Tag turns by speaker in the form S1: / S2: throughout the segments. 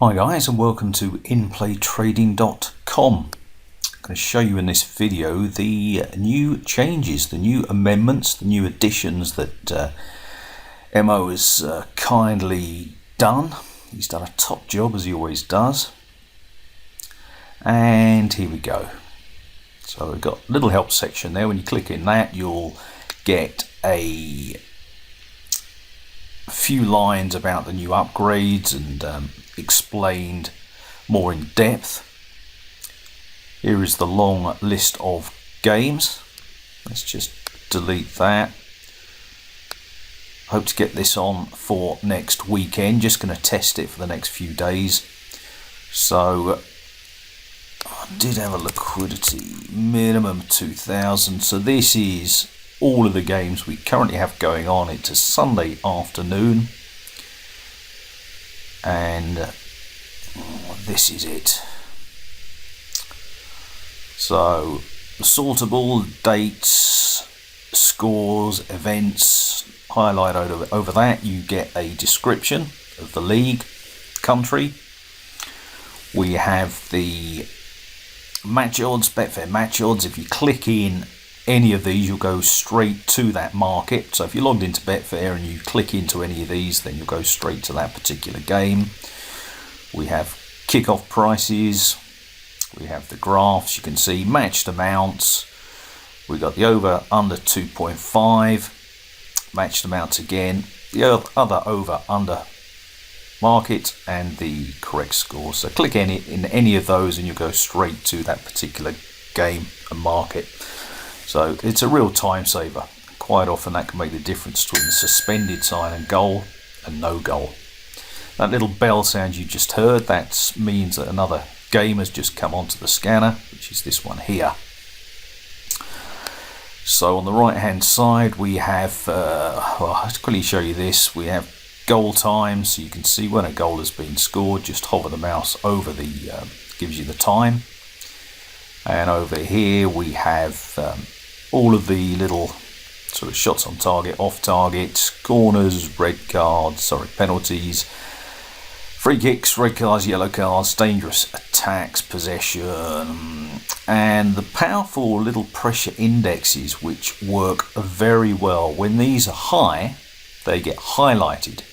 S1: Hi guys, and welcome to InplayTrading.com. I'm going to show you in this video the new changes, the new amendments, the new additions that Mo has kindly done. He's done a top job, as he always does. And here we go. So we've got a little help section there. When you click in that, you'll get a few lines about the new upgrades and explained more in depth. Here is the long list of games. Let's just delete that. Hope to get this on for next weekend. Just going to test it for the next few days. So I did have a liquidity minimum 2,000. So this is all of the games we currently have going on. It's a Sunday afternoon, and this is it. So sortable, dates, scores, events, highlight over that. You get a description of the league, country. We have the match odds, Betfair match odds. If you click in any of these, you'll go straight to that market. So if you're logged into Betfair and you click into any of these, then you'll go straight to that particular game. We have kickoff prices, we have the graphs. You can see matched amounts. We've got the over under 2.5, matched amounts again, the other over under market, and the correct score. So click in any of those and you go straight to that particular game and market. So it's a real time saver. Quite often that can make the difference between the suspended sign and goal and no goal. That little bell sound you just heard, that means that another game has just come onto the scanner, which is this one here. So on the right hand side we have, I'll quickly show you this, we have goal time, so you can see when a goal has been scored. Just hover the mouse over the, gives you the time. And over here we have all of the little sort of shots on target, off target, corners, penalties, free kicks, red cards, yellow cards, dangerous attacks, possession, and the powerful little pressure indexes, which work very well. When these are high, they get highlighted.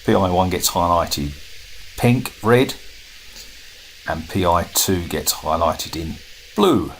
S1: PI1 gets highlighted pink, red, and PI2 gets highlighted in blue.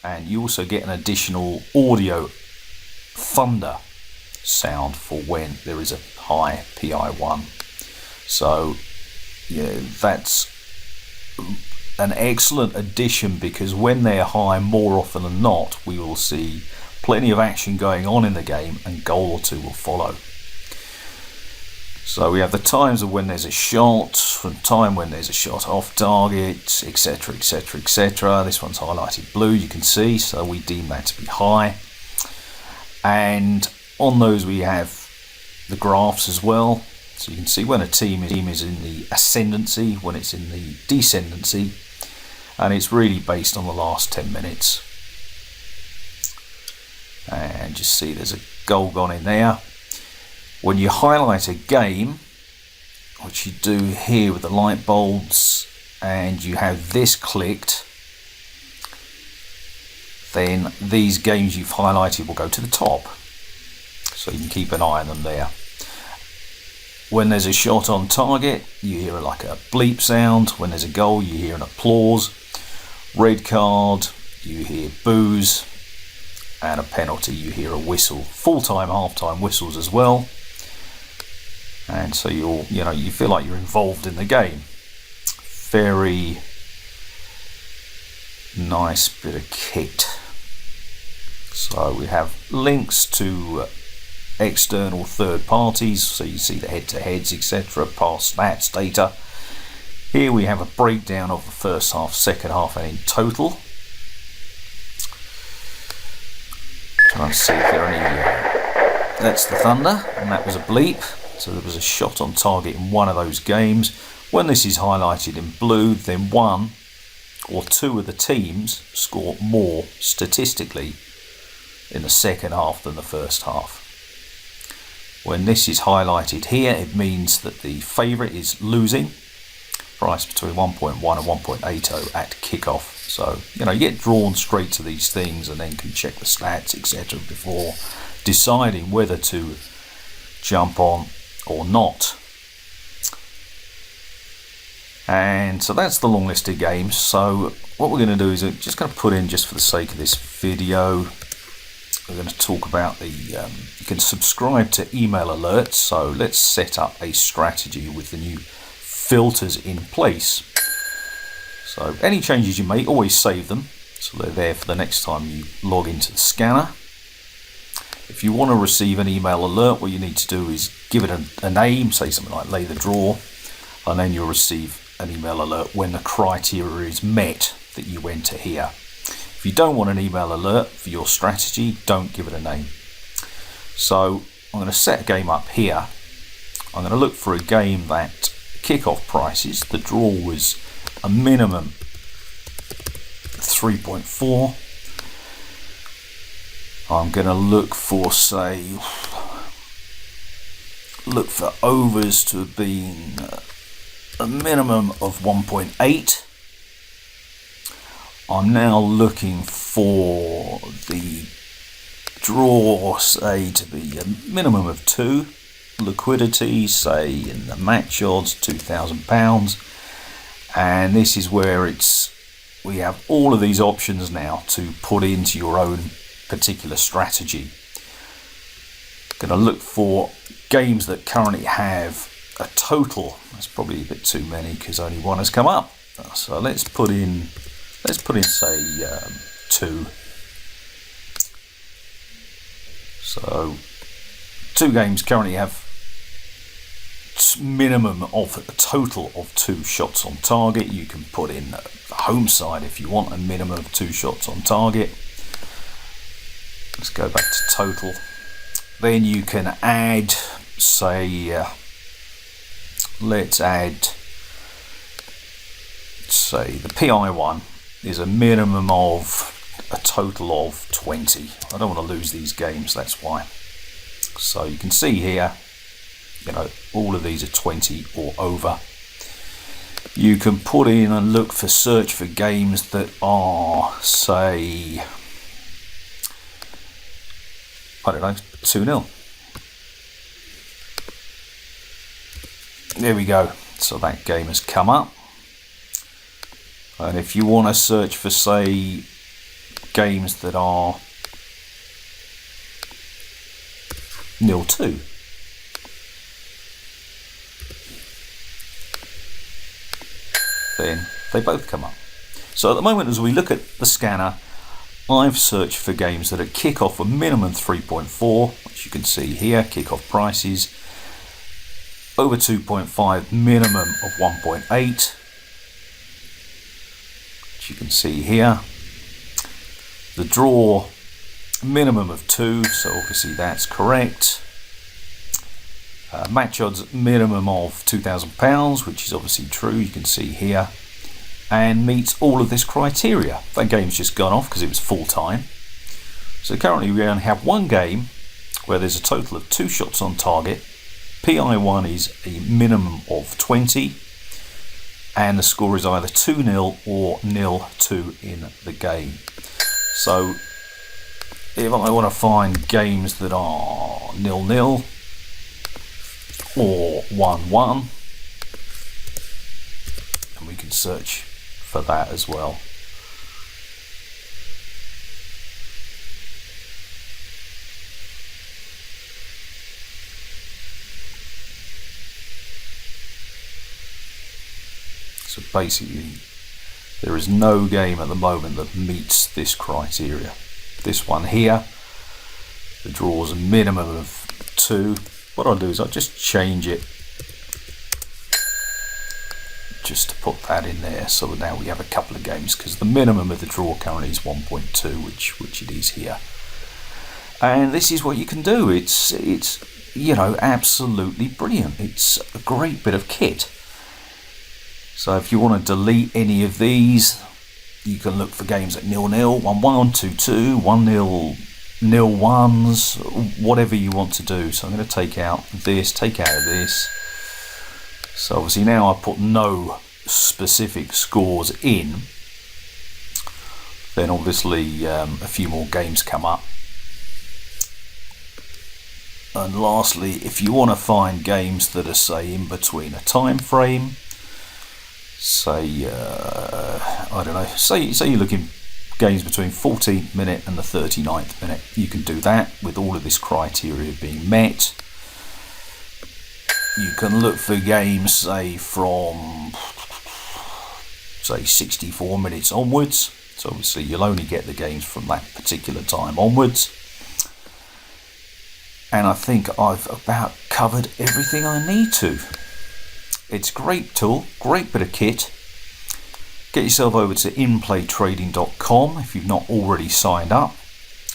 S1: And you also get an additional audio thunder sound for when there is a high PI1. So yeah, that's an excellent addition, because when they're high, more often than not, we will see plenty of action going on in the game and goal or two will follow. So we have the times of when there's a shot, from time when there's a shot off target, etc, etc, etc. This one's highlighted blue, you can see, so we deem that to be high. And on those we have the graphs as well. So you can see when a team is in the ascendancy, when it's in the descendancy, and it's really based on the last 10 minutes. And just see there's a goal gone in there. When you highlight a game, which you do here with the light bulbs, and you have this clicked, then these games you've highlighted will go to the top. So you can keep an eye on them there. When there's a shot on target, you hear like a bleep sound. When there's a goal, you hear an applause. Red card, you hear boos. And a penalty, you hear a whistle. Full-time, half-time whistles as well. And so you feel like you're involved in the game. Very nice bit of kit. So we have links to external third parties, so you see the head-to-heads, etc., past stats data. Here we have a breakdown of the first half, second half, and in total. Trying to see if there are any. That's the thunder, and that was a bleep. So there was a shot on target in one of those games. When this is highlighted in blue, then one or two of the teams score more statistically in the second half than the first half. When this is highlighted here, it means that the favourite is losing. price between 1.1 and 1.80 at kickoff. So, you get drawn straight to these things and then can check the stats, etc. before deciding whether to jump on or not. And so that's the long list of games. So what we're going to do is we're just going to put in, just for the sake of this video, we're going to talk about you can subscribe to email alerts. So let's set up a strategy with the new filters in place. So any changes you make, always save them, so they're there for the next time you log into the scanner. If you want to receive an email alert, what you need to do is give it a name, say something like lay the draw, and then you'll receive an email alert when the criteria is met that you enter here. If you don't want an email alert for your strategy, don't give it a name. So I'm going to set a game up here. I'm going to look for a game that kickoff prices, the draw was a minimum 3.4. I'm going to look for, look for overs to have been a minimum of 1.8. I'm now looking for the draw, say, to be a minimum of 2. Liquidity, say, in the match odds, £2,000. And this is where we have all of these options now to put into your own particular strategy. Going to look for games that currently have a total. That's probably a bit too many because only one has come up. So let's put in say 2. So 2 games currently have minimum of a total of 2 shots on target. You can put in the home side if you want a minimum of 2 shots on target. Let's go back to total. Then you can add, say, let's add, say, the PI one is a minimum of a total of 20. I don't want to lose these games, that's why. So you can see here, all of these are 20 or over. You can put in and look for search for games that are, say, I don't know, 2-0. There we go. So that game has come up. And if you want to search for, say, games that are 0-2, then they both come up. So at the moment, as we look at the scanner, I've searched for games that are kick-off a minimum 3.4, which you can see here, kick-off prices, over 2.5, minimum of 1.8, which you can see here. The draw, minimum of 2, so obviously that's correct. Match odds, minimum of £2,000, which is obviously true, you can see here, and meets all of this criteria. That game's just gone off because it was full time. So currently we only have one game where there's a total of 2 shots on target. PI1 is a minimum of 20, and the score is either 2-0 or 0-2 in the game. So if I want to find games that are 0-0 or 1-1, and we can search for that as well. So basically there is no game at the moment that meets this criteria. This one here, the draws a minimum of 2. What I'll do is I'll just change it just to put that in there, so now we have a couple of games, because the minimum of the draw currently is 1.2, which it is here. And this is what you can do. It's absolutely brilliant. It's a great bit of kit. So if you want to delete any of these, you can look for games at 0-0, 1-1, 2-2, 1-0, 0-1s, whatever you want to do. So I'm going to take out this, take out of this. So obviously now I put no specific scores in, then obviously a few more games come up. And lastly, if you want to find games that are, say, in between a time frame, say I don't know, say you're looking games between 14th minute and the 39th minute, you can do that with all of this criteria being met. You can look for games, say, from 64 minutes onwards, so obviously you'll only get the games from that particular time onwards. And I think I've about covered everything I need to. It's a great tool, great bit of kit. Get yourself over to inplaytrading.com if you've not already signed up.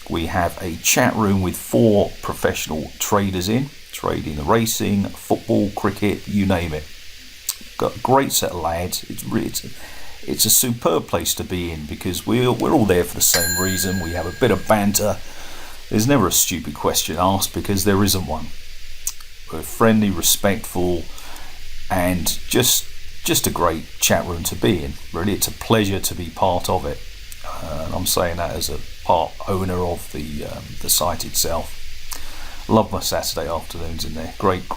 S1: We have a chat room with 4 professional traders in, trading the racing, football, cricket, you name it. Got a great set of lads. It's a superb place to be in because we're all there for the same reason. We have a bit of banter. There's never a stupid question asked because there isn't one. We're friendly, respectful, and just a great chat room to be in. Really, it's a pleasure to be part of it. And I'm saying that as a part owner of the site itself. Love my Saturday afternoons in there. Great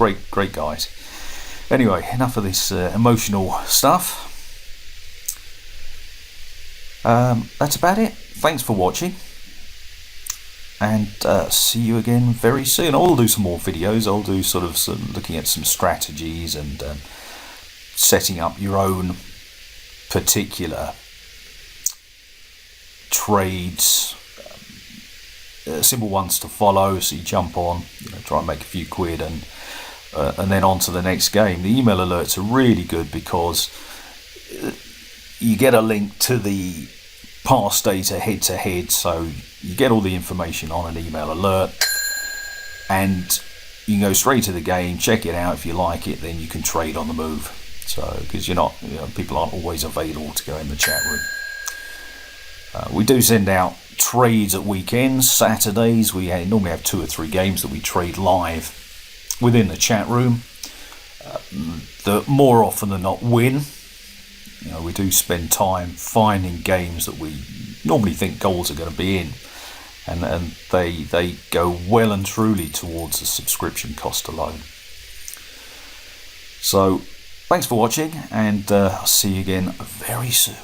S1: guys. Anyway, enough of this emotional stuff. That's about it. Thanks for watching. And see you again very soon. I'll do some more videos. I'll do sort of looking at some strategies and setting up your own particular trades, simple ones to follow. So you jump on, try and make a few quid, and then on to the next game. The email alerts are really good because you get a link to the past data head to head, so you get all the information on an email alert, and you can go straight to the game, check it out. If you like it, then you can trade on the move. So because people aren't always available to go in the chat room. We do send out trades at weekends, Saturdays. We normally have 2 or 3 games that we trade live within the chat room. That more often than not win. We do spend time finding games that we normally think goals are going to be in, and they go well and truly towards the subscription cost alone. So thanks for watching, and I'll see you again very soon.